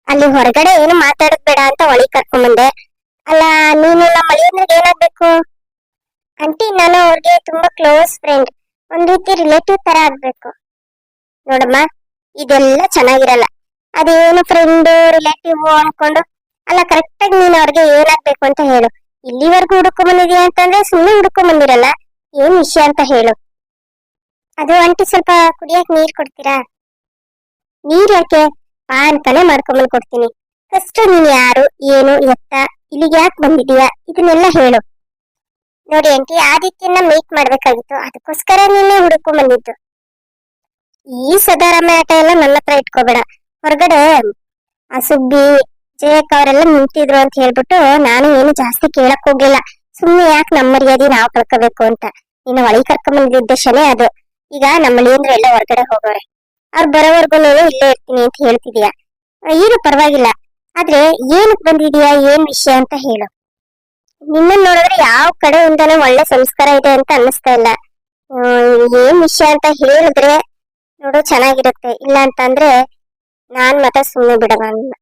ಅಲ್ಲಿ ಹೊರಗಡೆ ಏನು ಮಾತಾಡೋದ್ ಬೇಡ ಅಂತ ಒಳಗ್ ಕರ್ಕೊಂಬಂದೆ. ಅಲ್ಲ, ನೀನು ನಮ್ಮ ಅಳಿಯಂದ್ರಿಗೆ ಏನಾಗ್ಬೇಕು? ಆಂಟಿ, ನಾನು ಅವ್ರಿಗೆ ತುಂಬಾ ಕ್ಲೋಸ್ ಫ್ರೆಂಡ್, ಒಂದ್ ರೀತಿ ರಿಲೇಟಿವ್ ತರ ಆಗ್ಬೇಕು. ನೋಡಮ್ಮ, ಇದೆಲ್ಲ ಚೆನ್ನಾಗಿರಲ್ಲ. ಅದೇನು ಫ್ರೆಂಡ್ ರಿಲೇಟಿವ್ ಅನ್ಕೊಂಡು, ಅಲ್ಲ ಕರೆಕ್ಟ್ ಆಗಿ ನೀನ್ ಅವ್ರಿಗೆ ಏನಾಗ್ಬೇಕು ಅಂತ ಹೇಳು. ಇಲ್ಲಿವರೆಗೂ ಹುಡ್ಕೊಂಡ್ ಬಂದಿದ್ಯಾ ಅಂತಂದ್ರೆ ಸುಮ್ಮನೆ ಹುಡ್ಕೊಂಡ್ ಬಂದಿರಲ್ಲ. ಏನ್ ವಿಷಯ ಅಂತ ಹೇಳು. ಅದು ಆಂಟಿ, ಸ್ವಲ್ಪ ಕುಡಿಯಕ್ ನೀರ್ ಕೊಡ್ತೀರಾ? ನೀರ್ ಯಾಕೆ? ಅಂತಾನೆ ಮಾಡ್ಕೊಂಬಂದ್ ಕೊಡ್ತೀನಿ. ಫಸ್ಟ್ ನೀನ್ ಯಾರು, ಏನು, ಎತ್ತ, ಇಲ್ಲಿಗೆ ಯಾಕೆ ಬಂದಿದೀಯಾ, ಇದನ್ನೆಲ್ಲ ಹೇಳು. ನೋಡಿ ಆಂಟಿ, ಆದಿತ್ಯನ ಮೀಟ್ ಮಾಡ್ಬೇಕಾಗಿತ್ತು, ಅದಕ್ಕೋಸ್ಕರ ನೀನೇ ಹುಡ್ಕೊಂಡ್ ಬಂದಿದ್ದು. ಈ ಸದಾರಾಮ ಆಟ ಎಲ್ಲ ನನ್ನ ಹತ್ರ ಇಟ್ಕೋಬೇಡ. ಹೊರಗಡೆ ಆ ಸುಬ್ಬಿ, ಜಯಕ್ಕ ಅವರೆಲ್ಲ ನಿಂತಿದ್ರು ಅಂತ ಹೇಳ್ಬಿಟ್ಟು ನಾನು ಏನು ಜಾಸ್ತಿ ಕೇಳಕ್ ಹೋಗ್ಲಿಲ್ಲ. ಸುಮ್ನೆ ಯಾಕೆ ನಮ್ಮ ಮರ್ಯಾದೆ ನಾವು ಕಳ್ಕೋಬೇಕು ಅಂತ. ನಿನ್ನ ಒಳಗೆ ಕರ್ಕೊಂಡ್ ಬಂದಿದ್ದ ಉದ್ದೇಶನೇ ಅದು. ಈಗ ನಮ್ಮಳಿ ಅಂದ್ರೆ ಎಲ್ಲ ಹೊರಗಡೆ ಹೋಗೋರೆ, ಅವ್ರು ಬರೋವರ್ಗು ಇಲ್ಲೇ ಇರ್ತೀನಿ ಅಂತ ಹೇಳ್ತಿದೀಯ. ಏನು ಪರವಾಗಿಲ್ಲ, ಆದ್ರೆ ಏನಕ್ ಬಂದಿದೀಯಾ, ಏನ್ ವಿಷಯ ಅಂತ ಹೇಳು. ನಿನ್ನನ್ ನೋಡಿದ್ರೆ ಯಾವ ಕಡೆಯಿಂದನೂ ಒಳ್ಳೆ ಸಂಸ್ಕಾರ ಇದೆ ಅಂತ ಅನ್ನಿಸ್ತಾ ಇಲ್ಲ. ಏನ್ ವಿಷಯ ಅಂತ ಹೇಳಿದ್ರೆ ನೋಡು ಚೆನ್ನಾಗಿರುತ್ತೆ, ಇಲ್ಲ ಅಂತಂದ್ರೆ ನಾನ್ ಮಾತ್ರ ಸುಮ್ಮನೆ ಬಿಡಲ್ಲ.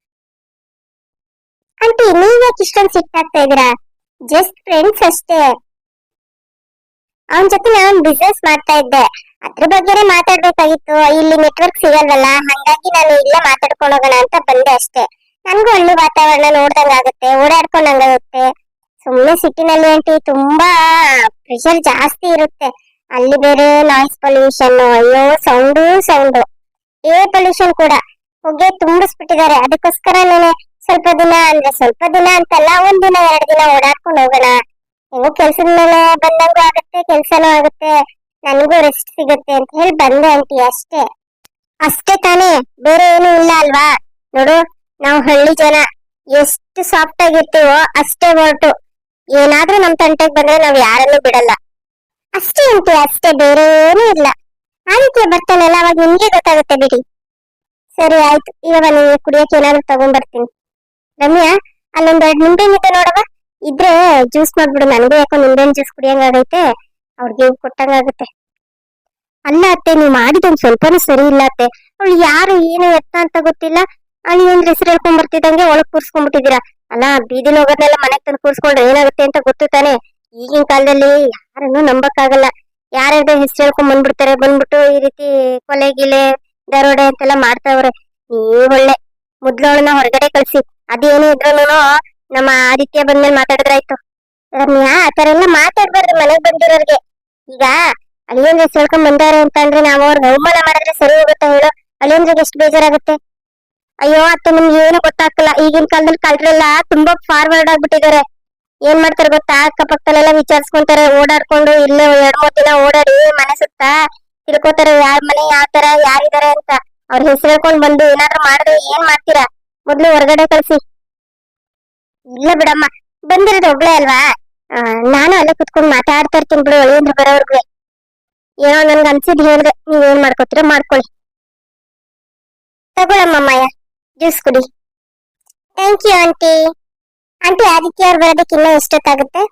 ಆಂಟಿ, ನೀವ್ಯಾಕೆ ಇಷ್ಟೊಂದು ಸಿಟ್ಟಾಗ್ತಾ ಇದೀರಾ? ಜಸ್ಟ್ ಫ್ರೆಂಡ್ಸ್ ಅಷ್ಟೇ. ಅವನ್ ಜೊತೆ ನಾನು ಬಿಸ್ನೆಸ್ ಮಾಡ್ತಾ ಇದ್ದೆ, ಅದ್ರ ಬಗ್ಗೆನೇ ಮಾತಾಡ್ಬೇಕಾಗಿತ್ತು. ಇಲ್ಲಿ ನೆಟ್ವರ್ಕ್ ಸಿಗಲ್ವಲ್ಲ, ಹಂಗಾಗಿ ನಾನು ಇಲ್ಲೇ ಮಾತಾಡ್ಕೊಂಡು ಹೋಗೋಣ ಅಂತ ಬಂದೆ ಅಷ್ಟೇ. ನನ್ಗೂ ಹಳ್ಳಿ ವಾತಾವರಣ ನೋಡ್ದಂಗಾಗುತ್ತೆ, ಓಡಾಡ್ಕೊಂಡಂಗಾಗುತ್ತೆ. ಸುಮ್ಮನೆ ಸಿಟಿನಲ್ಲಿ ಆಂಟಿ ತುಂಬಾ ಪ್ರೆಷರ್ ಜಾಸ್ತಿ ಇರುತ್ತೆ. ಅಲ್ಲಿ ಬೇರೆ ನಾಯ್ಸ್ ಪೊಲ್ಯೂಷನ್, ಅಯ್ಯೋ ಸೌಂಡು ಏರ್ ಪೊಲ್ಯೂಷನ್ ಕೂಡ ಹೊಗೆ ತುಂಬಿಸ್ಬಿಟ್ಟಿದ್ದಾರೆ. ಅದಕ್ಕೋಸ್ಕರ ನಾನು ಸ್ವಲ್ಪ ದಿನ, ಅಂದ್ರೆ ಸ್ವಲ್ಪ ದಿನ ಅಂತಲ್ಲ, 1 ದಿನ 2 ದಿನ ಓಡಾಡ್ಕೊಂಡು ಹೋಗೋಣ. ಹೆಂಗೋ ಕೆಲ್ಸದ ಮೇಲೆ ಬಂದಂಗೂ ಆಗುತ್ತೆ, ಕೆಲ್ಸನೂ ಆಗುತ್ತೆ, ನನಗೂ ರೆಸ್ಟ್ ಸಿಗುತ್ತೆ ಅಂತ ಹೇಳಿ ಬಂದೆ ಆಂಟಿ, ಅಷ್ಟೇ. ಅಷ್ಟೇ ತಾನೇ, ಬೇರೆ ಏನು ಇಲ್ಲ ಅಲ್ವಾ? ನೋಡು, ನಾವು ಹಳ್ಳಿ ಜನ ಎಷ್ಟು ಸಾಫ್ಟ್ ಆಗಿರ್ತೀವೋ ಅಷ್ಟೇ ಹೊರಟು. ಏನಾದ್ರೂ ನಮ್ ತಂಟೆಗೆ ಬಂದ್ರೆ ನಾವ್ ಯಾರನ್ನೂ ಬಿಡಲ್ಲ. ಅಷ್ಟೇ ಆಂಟಿ, ಅಷ್ಟೇ, ಬೇರೆ ಏನೂ ಇಲ್ಲ. ಆದಿತ್ಯ ಬರ್ತಾನಲ್ಲ, ಅವಾಗ ನಿಮ್ಗೆ ಗೊತ್ತಾಗುತ್ತೆ ಬಿಡಿ. ಸರಿ ಆಯ್ತು, ಇವಾಗ ನೀವು ಕುಡಿಯಕ್ಕೆ ಏನಾದ್ರು ತಗೊಂಡ್ಬರ್ತೀನಿ. ರಮ್ಯಾ, ಅಲ್ಲೊಂದೆರಡು ನಿಂಬೆಹಣ್ಣು ಇದೆ ನೋಡವ, ಇದ್ರೆ ಜ್ಯೂಸ್ ಮಾಡ್ಬಿಡು. ನನಗೂ ಯಾಕೋ ನಿಂಬೆಹಣ್ಣು ಜ್ಯೂಸ್ ಕುಡಿಯಂಗಾಗೈತೆ, ಅವ್ರಿಗೆ ಕೊಟ್ಟಂಗಾಗುತ್ತೆ. ಅಲ್ಲ ಅತ್ತೆ, ನೀವು ಮಾಡಿದೊಂದು ಸ್ವಲ್ಪನೂ ಸರಿ ಇಲ್ಲ ಅತ್ತೆ. ಅವಳು ಯಾರು, ಏನು, ಎತ್ತ ಅಂತ ಗೊತ್ತಿಲ್ಲ. ಅಲ್ಲಿ ಒಂದ್ ಹೆಸರು ಹೇಳ್ಕೊಂಡ್ ಬರ್ತಿದ್ದಂಗೆ ಒಳಗ್ ಕೂರ್ಸ್ಕೊಂಡ್ಬಿಟ್ಟಿದೀರಾ. ಅಲ್ಲ, ಬೀದಿನ ಹೋಗೋದ್ನೆಲ್ಲ ಮನೆಗ್ ತಂದು ಕೂರ್ಸ್ಕೊಂಡ್ರೆ ಏನಾಗುತ್ತೆ ಅಂತ ಗೊತ್ತು ತಾನೆ. ಈಗಿನ ಕಾಲದಲ್ಲಿ ಯಾರನ್ನು ನಂಬಕ್ಕಾಗಲ್ಲ. ಯಾರ್ಯಾರ್ದೇ ಹೆಸರು ಹೇಳ್ಕೊಂಡ್ ಬಂದ್ಬಿಟ್ಟು ಈ ರೀತಿ ಕೊಲೆ ಗಿಲೆ ದರೋಡೆ ಅಂತೆಲ್ಲ ಮಾಡ್ತಾವ್ರೆ. ನೀವ್ ಒಳ್ಳೆ ಮೊದ್ಲವಳನ್ನ ಹೊರಗಡೆ ಕಳ್ಸಿ, ಅದೇನು ಇದ್ರೂನು ನಮ್ಮ ಆದಿತ್ಯ ಬಂದ್ಮೇಲೆ ಮಾತಾಡಿದ್ರಾಯ್ತು. ರಮ್ಯಾ, ಆತರ ಎಲ್ಲ ಮಾತಾಡ್ಬಾರ್ದು ಮನೆಗ್ ಬಂದಿರೋರ್ಗೆ. ಈಗ ಅಳಿಯಂದ್ರೆ ಸೇಳ್ಕೊಂಡ್ ಬಂದಾರೆ ಅಂತ ಅಂದ್ರೆ ನಾವು ಅವ್ರಿಗೆ ಅವಮಾನ ಮಾಡಿದ್ರೆ ಸರಿ ಹೋಗುತ್ತಾ ಹೇಳು? ಅಳಿಯಂದ್ರಿಗೆ ಎಷ್ಟು ಬೇಜಾರಾಗುತ್ತೆ. ಅಯ್ಯೋ ಅತ್ತೆ, ನಿಮ್ಗೆ ಏನು ಗೊತ್ತಾಗ್ತಿಲ್ಲ. ಈಗಿನ ಕಾಲದಲ್ಲಿ ಕಳ್ರೆಲ್ಲ ತುಂಬಾ ಫಾರ್ವರ್ಡ್ ಆಗ್ಬಿಟ್ಟಿದ್ದಾರೆ. ಏನ್ ಮಾಡ್ತಾರೆ ಗೊತ್ತಾ, ಅಕ್ಕಪಕ್ಕದಲ್ಲೆಲ್ಲ ವಿಚಾರಿಸ್ಕೊಂತಾರೆ, ಓಡಾಡ್ಕೊಂಡು ಇಲ್ಲೇ 2-3 ದಿನ ಓಡಾಡಿ ಮನೆ ಸುತ್ತ ತಿಳ್ಕೊತಾರೆ, ಯಾರ ಮನೆ ಯಾವ ತರ ಯಾರಿದ್ದಾರೆ ಅಂತ. ಅವ್ರ ಹೆಸರು ಹೇಳ್ಕೊಂಡ್ ಬಂದು ಏನಾದ್ರು ಮಾಡಿದ್ರೆ ಏನ್ ಮಾಡ್ತೀರಾ? ಮೊದ್ಲು ಹೊರಗಡೆ ಕಳ್ಸಿ. ಇಲ್ಲ ಬಿಡಮ್ಮ, ಬಂದಿರೋದು ಒಬ್ಳೆ ಅಲ್ವಾ, ನಾನು ಅಲ್ಲೇ ಕುತ್ಕೊಂಡ್ ಮಾತಾಡ್ತಾ ಇರ್ತೀನಿ ಬಿಡು, ಒಳ್ಳೆಯಂದ್ರೆ ಬರೋರ್ಗೆ. ಏನೋ ನನ್ಗೆ ಅನ್ಸಿದ್ ಹೇಳಿದ್ರೆ, ನೀವೇನ್ ಮಾಡ್ಕೊತೀರ ಮಾಡ್ಕೊಳ್ಳಿ. ತಗೊಳಮ್ಮ ಮಾಯ, ಜ್ಯೂಸ್ ಕುಡಿ. Thank you aunty. Aunty, Aditya ಅವ್ರು ಬರೋದಕ್ಕೆ ಇನ್ನೂ ಎಷ್ಟೊತ್ತಾಗುತ್ತೆ?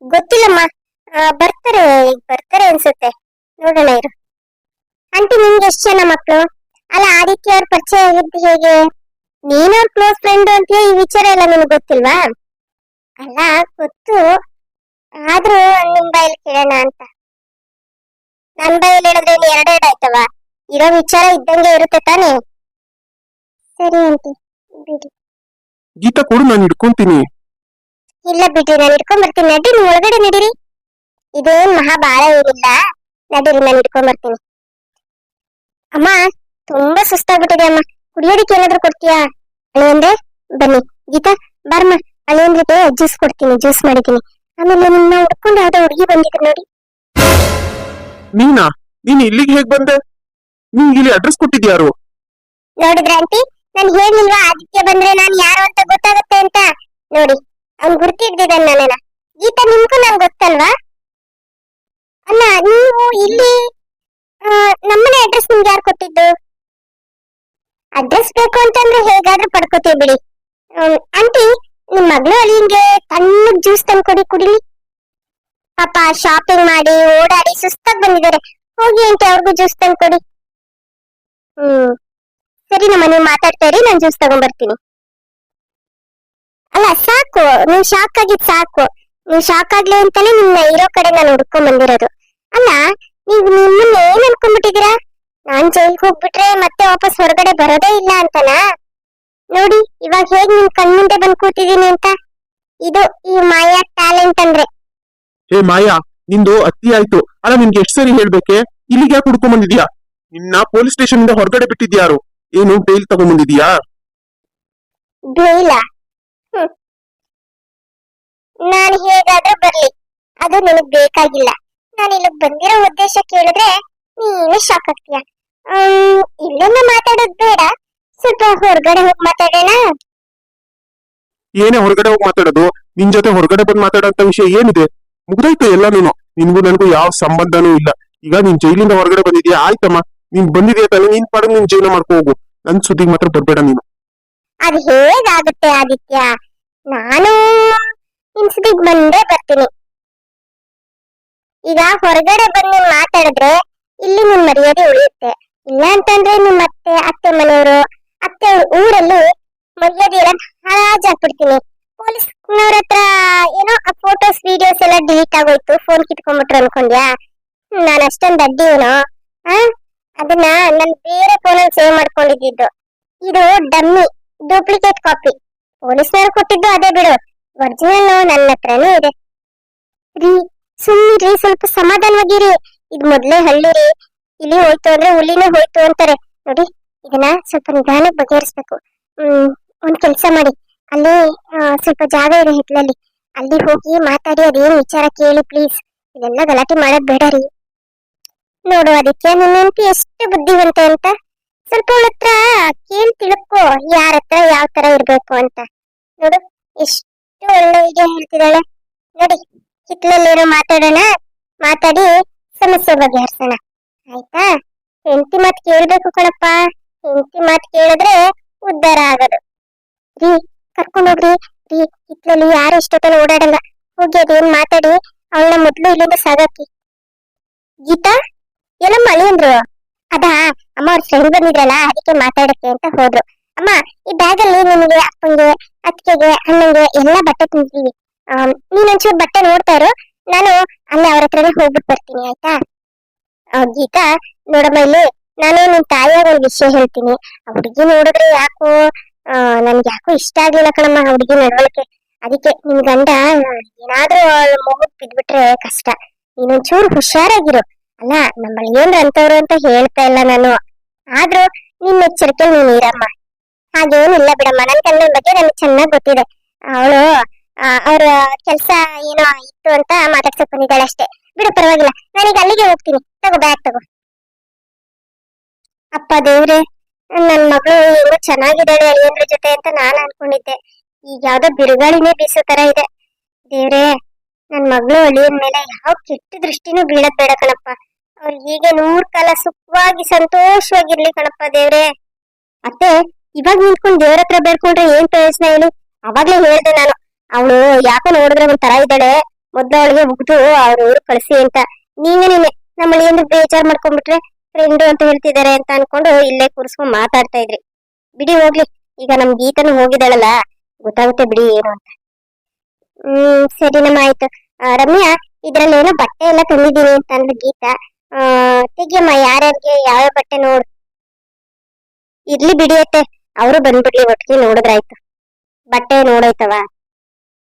ಗೊತ್ತಿಲ್ಲಮ್ಮ, ಬರ್ತಾರೆ, ಈಗ ಬರ್ತಾರೆ ಅನ್ಸುತ್ತೆ, ನೋಡೋಣ ಇರು. ಆಂಟಿ, ನಿಮ್ಗೆ ಎಷ್ಟು ಜನ ಮಕ್ಳು? ಅಲ್ಲ, ಆದಿತ್ಯ ಅವ್ರ ಪರಿಚಯ ಆಗಿದ್ದು ಹೇಗೆ? ನೀನವ್ರ ಕ್ಲೋಸ್ ಫ್ರೆಂಡ್ ಅಂತ ಈ ವಿಚಾರ ಎಲ್ಲ ನಿಮ್ಗೆ ಗೊತ್ತಿಲ್ವಾ? ಅಲ್ಲ, ಗೊತ್ತು, ಆದ್ರೂ ನಿಮ್ ಬಾಯಲ್ಲಿ ಕೇಳೋಣ ಅಂತ. ನನ್ ಬಾಯಲ್ಲಿ ಹೇಳಿದ್ರೆ ನೀ ಎರಡೆರಡು ಆಯ್ತವ, ಇರೋ ವಿಚಾರ ಇದ್ದಂಗೆ ಇರುತ್ತೆ ತಾನೇ. ಸರಿ ಆಂಟಿ, ಬಿಡಿ. ಗೀತಾ ಕೊಡು, ನಾನು ಹಿಡ್ಕೊಂತೀನಿ. ಇಲ್ಲ ಬಿಡ್ರಿ, ನಾನು ಹಿಡ್ಕೊಂಡ್ ಬರ್ತೀನಿ. ನಡೀರಿ, ಒಳಗಡೆ ನಡೀರಿ. ಇದೇನ್ ಮಹಾ ಬಾಳ ಏನಿಲ್ಲ, ನಡೀರಿ, ನಾನು ಹಿಡ್ಕೊಂಡ್ ಬರ್ತೀನಿ. ಅಮ್ಮ, ತುಂಬಾ ಸುಸ್ತಾಗ್ಬಿಟ್ಟಿದೆ ಅಮ್ಮ, ಕುಡಿಯೋದಿಕ್ಕೆ ಏನಾದ್ರು ಕೊಡ್ತೀಯಾ? ಅಳಿಯಂದ್ರೆ ಬನ್ನಿ. ಗೀತಾ ಬಾರಮ್ಮ, ಅಳಿಯಂದ್ರಿಗೆ ಜ್ಯೂಸ್ ಕೊಡ್ತೀನಿ, ಜ್ಯೂಸ್ ಮಾಡಿದ್ದೀನಿ. ಆಮೇಲೆ ನಿನ್ನ ಹುಡ್ಕೊಂಡು ಯಾವ್ದೋ ಹುಡುಗಿ ಬಂದಿದ್ರು ನೋಡಿ. ನೀನ್ ಇಲ್ಲಿಗೆ ಹೇಗ್ ಬಂದೆ? ನಿಂಗೆ ಇಲ್ಲಿ ಅಡ್ರೆಸ್ ಕೊಟ್ಟಿದ್ಯಾರು? ನೋಡಿದ್ರ ಆಂಟಿ, ನಾನು ಹೇಳಿಲ್ವಾ ಆದಿತ್ಯ ಬಂದ್ರೆ ನಾನು ಯಾರು ಅಂತ ಗೊತ್ತಾಗುತ್ತೆ ಅಂತ? ನೋಡಿ, ಅವ್ನ್ ಗುರ್ತಿಡ್ದಿದ್ದಾನೆ ನನ್ನನ್ನ. ಗೀತಾ, ನಿಮ್ಗೂ ನನ್ ಗೊತ್ತಲ್ವಾ? ಅಲ್ಲ, ನೀವು ಇಲ್ಲಿ ನಮ್ಮನೆ ಅಡ್ರೆಸ್ ನಿಮ್ಗೆ ಯಾರು ಕೊಟ್ಟಿದ್ದು? ಅಡ್ರೆಸ್ ಬೇಕು ಅಂತಂದ್ರೆ ಹೇಗಾದ್ರೂ ಪಡ್ಕೋತೀವಿ ಬಿಡಿ. ಆಂಟಿ, ನಿಮ್ ಮಗಳು ಅಳಿಯಂಗೆ ತಣ್ಣಗ್ ಜ್ಯೂಸ್ ತಂದ್ಕೊಡಿ, ಕುಡಿಲಿ. ಪಾಪ ಶಾಪಿಂಗ್ ಮಾಡಿ ಓಡಾಡಿ ಸುಸ್ತಾಗಿ ಬಂದಿದ್ದಾರೆ. ಹೋಗಿ ಆಂಟಿ, ಅವ್ರಿಗೂ ಜ್ಯೂಸ್ ತಂದ್ಕೊಡಿ. ಸರಿ ನಮ್ಮ ನೀವು ಮಾತಾಡ್ತಾ ಇರಿ, ನಾನು ಜ್ಯೂಸ್ ತಗೊಂಡ್ಬರ್ತೀನಿ. ಅಲ್ಲ ಸಾಕು, ನೀವು ಶಾಕ್ ಆಗಿದ್ ಸಾಕು. ನೀವು ಶಾಕ್ ಆಗ್ಲಿ ಅಂತಾನೆ ನಿಮ್ನ ಇರೋ ಕಡೆ ನಾನು ಹುಡ್ಕೊಂಡ್ ಬಂದಿರೋದು. ಅಲ್ಲ ನೀವು ನಿಮ್ಮನ್ನ ಏನ್ ಅನ್ಕೊಂಡ್ಬಿಟ್ಟಿದೀರಾ? ನಾನ್ ಜೈಲ್ಗೆ ಹೋಗ್ಬಿಟ್ರೆ ಮತ್ತೆ ವಾಪಸ್ ಹೊರಗಡೆ ಬರೋದೇ ಇಲ್ಲ ಅಂತನಾ? ನೋಡಿ ಇವಾಗ ಹೇಗ್ ನಿಮ್ ಕಣ್ಮುಂದೆ ಬಂದ್ ಕೂತಿದೀನಿ ಅಂತ. ಇದು ಈ ಮಾಯಾ ಟ್ಯಾಲೆಂಟ್ ಅಂದ್ರೆ. ಹೇ ಮಾಯಾ, ನಿಂದು ಅತಿ ಆಯ್ತು. ಅಲ್ಲ ನಿನ್ಗೆ ಎಷ್ಟ್ ಸರಿ ಹೇಳ್ಬೇಕೆ? ಇಲ್ಲಿಗೆ ಯಾಕೆ ಹುಡ್ಕೊಂಡ್ ಬಂದಿದ್ಯಾ? ನಿನ್ನ ಪೊಲೀಸ್ ಸ್ಟೇಷನ್ ಇಂದ ಹೊರಗಡೆ ಬಿಟ್ಟಿದ್ಯಾರು? ಏನು ಬೇಲ್ ತಗೊಂಡ್ಬಂದಿದ್ಯಾ? ಬೇಯಿಲ್ಲ. ನಾನು ಹೇಗಾದ್ರೂ ಬರ್ಲಿ, ಅದು ನಿನಗ್ ಬೇಕಾಗಿಲ್ಲ. ನಾನು ಇಲ್ಲಿಗ್ ಬಂದಿರೋ ಉದ್ದೇಶ ಕೇಳಿದ್ರೆ ನೀನು ಶಾಕ್ ಆಗ್ತೀಯ. ಇಲ್ಲೆಲ್ಲ ಮಾತಾಡೋದ್ ಬೇಡ, ಸ್ವಲ್ಪ ಹೊರಗಡೆ ಹೋಗಿ ಮಾತಾಡೋಣ. ಏನೇ ಹೊರಗಡೆ ಹೋಗಿ ಮಾತಾಡೋದು? ನಿನ್ ಜೊತೆ ಹೊರಗಡೆ ಬಂದ್ ಮಾತಾಡೋಂತ ವಿಷಯ ಏನಿದೆ? ಮುಗ್ದೋಯ್ತು ಎಲ್ಲ. ನಿನ್ಗೂ ನನ್ಗೂ ಯಾವ ಸಂಬಂಧನೂ ಇಲ್ಲ. ಈಗ ನೀನ್ ಜೈಲಿಂದ ಹೊರಗಡೆ ಬಂದಿದ್ಯಾ, ಆಯ್ತಮ್ಮ. ನೀನ್ ಬಂದಿದ್ಯಾ ತಾನೆ, ನೀನ್ ಪಾಡು ನಿನ್ ಜೀವನ ಮಾಡ್ಕೊ ಹೋಗು. ನನ್ ಸುದ್ದಿಗೆ ಮಾತ್ರ ಬರ್ಬೇಡ ನೀನು. ಅದ್ ಹೇಗಾಗುತ್ತೆ ಆದಿತ್ಯ? ನಾನು ಇನ್ಸಿಟಿಗ್ ಬಂದೇ ಬರ್ತೀನಿ. ಈಗ ಹೊರಗಡೆ ಬಂದು ಮಾತಾಡಿದ್ರೆ ಇಲ್ಲಿ ನಿನ್ ಮರ್ಯಾದೆ ಉಳಿಯುತ್ತೆ. ಇಲ್ಲ ಅಂತಂದ್ರೆ ನಿಮ್ ಅತ್ತೆ ಮನೆಯವರು, ಅತ್ತೆ ಊರಲ್ಲಿ ಮರ್ಯಾದೆ ಎಲ್ಲ ಹಾಳಾಜಾಕ್ಬಿಡ್ತೀನಿ. ಪೊಲೀಸ್ನವ್ರ ಹತ್ರ ಏನೋ ಆ ಫೋಟೋಸ್ ವಿಡಿಯೋಸ್ ಎಲ್ಲ ಡಿಲೀಟ್ ಆಗೋಯ್ತು, ಫೋನ್ ಕಿತ್ಕೊಂಡ್ಬಿಟ್ರು ಅನ್ಕೊಂಡ್ಯಾ? ನಾನು ಅಷ್ಟೊಂದು ಅಡ್ಡಿ ಏನೋ? ಅದನ್ನ ನನ್ ಬೇರೆ ಫೋನಲ್ಲಿ ಸೇವ್ ಮಾಡ್ಕೊಂಡಿದ್ದು. ಇದು ಡಮ್ಮಿ, ಡೂಪ್ಲಿಕೇಟ್ ಕಾಪಿ. ಪೊಲೀಸ್ನವ್ರು ಕೊಟ್ಟಿದ್ದು ಅದೇ ಬಿಡು, ಒರಿಜಿನಲ್ ನನ್ನ ಹತ್ರನೂ ಇದೆ. ರೀ ಸುಮ್ಮನಿರಿ, ಸ್ವಲ್ಪ ಸಮಾಧಾನವಾಗಿರಿ. ಇದ್ ಮೊದ್ಲೇ ಹಳ್ಳಿ ರೀ, ಇಲ್ಲಿ ಹೋಯ್ತು ಅಂದ್ರೆ ಹುಲಿನೂ ಹೋಯ್ತು ಅಂತಾರೆ. ನೋಡಿ ಇದನ್ನ ಸ್ವಲ್ಪ ನಿಧಾನಕ್ಕೆ ಬಗೆಹರಿಸ್ಬೇಕು. ಒಂದ್ ಕೆಲ್ಸ ಮಾಡಿ, ಅಲ್ಲಿ ಸ್ವಲ್ಪ ಜಾಗ ಇದೆ ಹಿತ್ಲಲ್ಲಿ, ಅಲ್ಲಿ ಹೋಗಿ ಮಾತಾಡಿ ಅದೇನ್ ವಿಚಾರ ಕೇಳಿ ಪ್ಲೀಸ್. ಇದೆಲ್ಲ ಗಲಾಟೆ ಮಾಡೋದ್ ಬೇಡ ರೀ. ನೋಡು ಅದಕ್ಕೆ ನಿನ್ನಂತೂ ಎಷ್ಟು ಬುದ್ಧಿವಂತೆ ಅಂತ. ಸ್ವಲ್ಪ ಅವಳ ಹತ್ರ ಕೇಳಿ ತಿಳ್ಕೊ, ಯಾರ ಹತ್ರ ಯಾವ ತರ ಇರ್ಬೇಕು ಅಂತ. ನೋಡು ಎಷ್ಟು ಒಳ್ಳೆಗೆ ಹೇಳ್ತಿದ್ದಾಳೆ. ನೋಡಿ ಹಿತ್ಲಲ್ಲೇನೋ ಮಾತಾಡೋಣ, ಮಾತಾಡಿ ಸಮಸ್ಯೆ ಬಗೆಹರಿಸೋಣ, ಆಯ್ತಾ? ಹೆಂಡತಿ ಮಾತು ಕೇಳ್ಬೇಕು ಕಣಪ್ಪ. ಹೆಂಡತಿ ಮಾತು ಕೇಳಿದ್ರೆ ಉದ್ಧಾರ ಆಗೋದು. ರೀ ಕರ್ಕೊಂಡೋಗ್ರಿ ರೀ, ಹಿತ್ಲಲ್ಲಿ ಯಾರು ಇಷ್ಟೊತ್ತಲ್ಲಿ ಓಡಾಡಲ್ಲ. ಹೋಗಿ ಅದೇನ್ ಮಾತಾಡಿ ಅವಳನ್ನ ಮೊದ್ಲು ಇಲ್ಲಿಂದ ಸಾಗಾಕಿ. ಗೀತಾ ಎಲ್ಲ ಮಳಿ ಅಂದ್ರು. ಅದಾ ಅಮ್ಮ, ಅವ್ರ ಫ್ರೆಂಡ್ ಬಂದಿದ್ರಲ್ಲ ಅದಕ್ಕೆ ಮಾತಾಡಕ್ಕೆ ಅಂತ ಹೋದ್ರು. ಅಮ್ಮ ಈ ಬ್ಯಾಗ್ ಅಲ್ಲಿ ನಿಮಗೆ ಅಪ್ಪಂಗೆ, ಅತ್ತಿಗೆಗೆ, ಅಣ್ಣಂಗೆ ಎಲ್ಲಾ ಬಟ್ಟೆ ತುಂಬಿದೀವಿ. ನೀನೊಂಚೂರು ಬಟ್ಟೆ ನೋಡ್ತಾ ಇರು, ನಾನು ಅಲ್ಲೇ ಅವ್ರ ಹತ್ರನೇ ಹೋಗ್ಬಿಟ್ಟು ಬರ್ತೀನಿ, ಆಯ್ತಾ? ಗೀತಾ ನೋಡಮ್ಮ, ಇಲ್ಲಿ ನಾನು ನಿನ್ ತಾಯಿಯಾಗ ಒಂದ್ ವಿಷಯ ಹೇಳ್ತೀನಿ. ಆ ಹುಡುಗಿ ನೋಡಿದ್ರೆ ಯಾಕೋ ನನ್ಗೆ ಯಾಕೋ ಇಷ್ಟ ಆಗ್ಲಿಲ್ಲ ಕಣಮ್ಮ, ಆ ಹುಡುಗಿ ನಡವಳಿಕೆ. ಅದಕ್ಕೆ ನಿನ್ ಗಂಡ ಏನಾದ್ರೂ ಮೊಗಕ್ ಬಿದ್ಬಿಟ್ರೆ ಕಷ್ಟ. ನೀನೊಂಚೂರು ಹುಷಾರಾಗಿರು. ಅಲ್ಲ ನಮ್ಮಲ್ಲಿ ಏನ್ರ ಅಂತವ್ರು ಅಂತ ಹೇಳ್ತಾ ಇಲ್ಲ ನಾನು, ಆದ್ರೂ ನಿನ್ ಎಚ್ಚರಿಕೆ ನೀನ್ ಇರಮ್ಮ. ಹಾಗೇನಿಲ್ಲ ಬಿಡಮ್ಮ, ನನ್ ಗಂಡನ ಬಗ್ಗೆ ನನ್ಗೆ ಚೆನ್ನಾಗ್ ಗೊತ್ತಿದೆ. ಅವಳು ಅವ್ರ ಕೆಲ್ಸ ಏನೋ ಇತ್ತು ಅಂತ ಮಾತಾಡ್ಸಕ್ ಬಂದಿದ್ದಾಳೆ ಅಷ್ಟೇ. ಬಿಡು ಪರವಾಗಿಲ್ಲ, ನಾನೀಗ ಅಲ್ಲಿಗೆ ಹೋಗ್ತೀನಿ. ತಗೋ ಬ್ಯಾಗ್ ತಗೋ. ಅಪ್ಪ ದೇವ್ರೆ, ನನ್ ಮಗಳು ಏನೋ ಚೆನ್ನಾಗಿದ್ದಾಳೆ ಅಳಿಯಂದ್ರ ಜೊತೆ ಅಂತ ನಾನ್ ಅನ್ಕೊಂಡಿದ್ದೆ. ಈಗ ಯಾವ್ದೋ ಬಿರುಗಾಳಿನೇ ಬೀಸೋ ತರ ಇದೆ. ದೇವ್ರೆ, ನನ್ ಮಗಳು ಅಳಿಯನ್ ಮೇಲೆ ಯಾವ ಕೆಟ್ಟ ದೃಷ್ಟಿನೂ ಬೀಳದ್ ಬೇಡ ಕಣಪ್ಪ. ಅವ್ರು ಹೀಗೆ 100 ಕಾಲ ಸುಖವಾಗಿ ಸಂತೋಷವಾಗಿರ್ಲಿ ಕಣಪ್ಪ ದೇವ್ರೆ. ಅತ್ತೆ ಇವಾಗ ನಿಂತ್ಕೊಂಡ್ ದೇವ್ರ ಹತ್ರ ಬೇಡ್ಕೊಂಡ್ರೆ ಏನ್ ಪ್ರಯೋಜನ ಹೇಳಿ? ಅವಾಗ್ಲೇ ಹೇಳ್ದೆ ನಾನು, ಅವಳು ಯಾಕೋ ನೋಡಿದ್ರೆ ಒಂದ್ ತರ ಇದ್ದಾಳೆ, ಮೊದ್ಲು ಅವಳಿಗೆ ಮುಗ್ದು ಅವ್ರ ಊರು ಕಳ್ಸಿ ಅಂತ. ನೀನೇ ನಮ್ಮ ಅಳಿಯಂದ್ರ ಬೇಜಾರ್ ಮಾಡ್ಕೊಂಡ್ಬಿಟ್ರೆ ಫ್ರೆಂಡು ಅಂತ ಹೇಳ್ತಿದಾರೆ ಅಂತ ಅನ್ಕೊಂಡು ಇಲ್ಲೇ ಕೂರಿಸ್ಕೊಂಡ್ ಮಾತಾಡ್ತಾ ಇದ್ರಿ. ಬಿಡಿ ಹೋಗ್ಲಿ, ಈಗ ನಮ್ ಗೀತನು ಹೋಗಿದ್ದಾಳಲ್ಲ, ಗೊತ್ತಾಗುತ್ತೆ ಬಿಡಿ ಏನು ಅಂತ. ಸರಿನಮ್ಮ, ಆಯ್ತು. ರಮ್ಯಾ, ಇದ್ರಲ್ಲಿ ಏನೋ ಬಟ್ಟೆ ಎಲ್ಲ ತಂದಿದ್ದೀನಿ ಅಂತ ಅಂದ್ರೆ ಗೀತಾ, ತೆಗಿಯಮ್ಮ ಯಾರ್ಯಾರಿಗೆ ಯಾವ ಬಟ್ಟೆ ನೋಡು. ಇರ್ಲಿ ಬಿಡಿಯತ್ತೆ, ಅವರು ಬಂದ್ಬಿಡ್ಲಿ, ಒಟ್ಟಿಗೆ ನೋಡಿದ್ರಾಯ್ತು. ಬಟ್ಟೆ ನೋಡೋಯ್ತವ.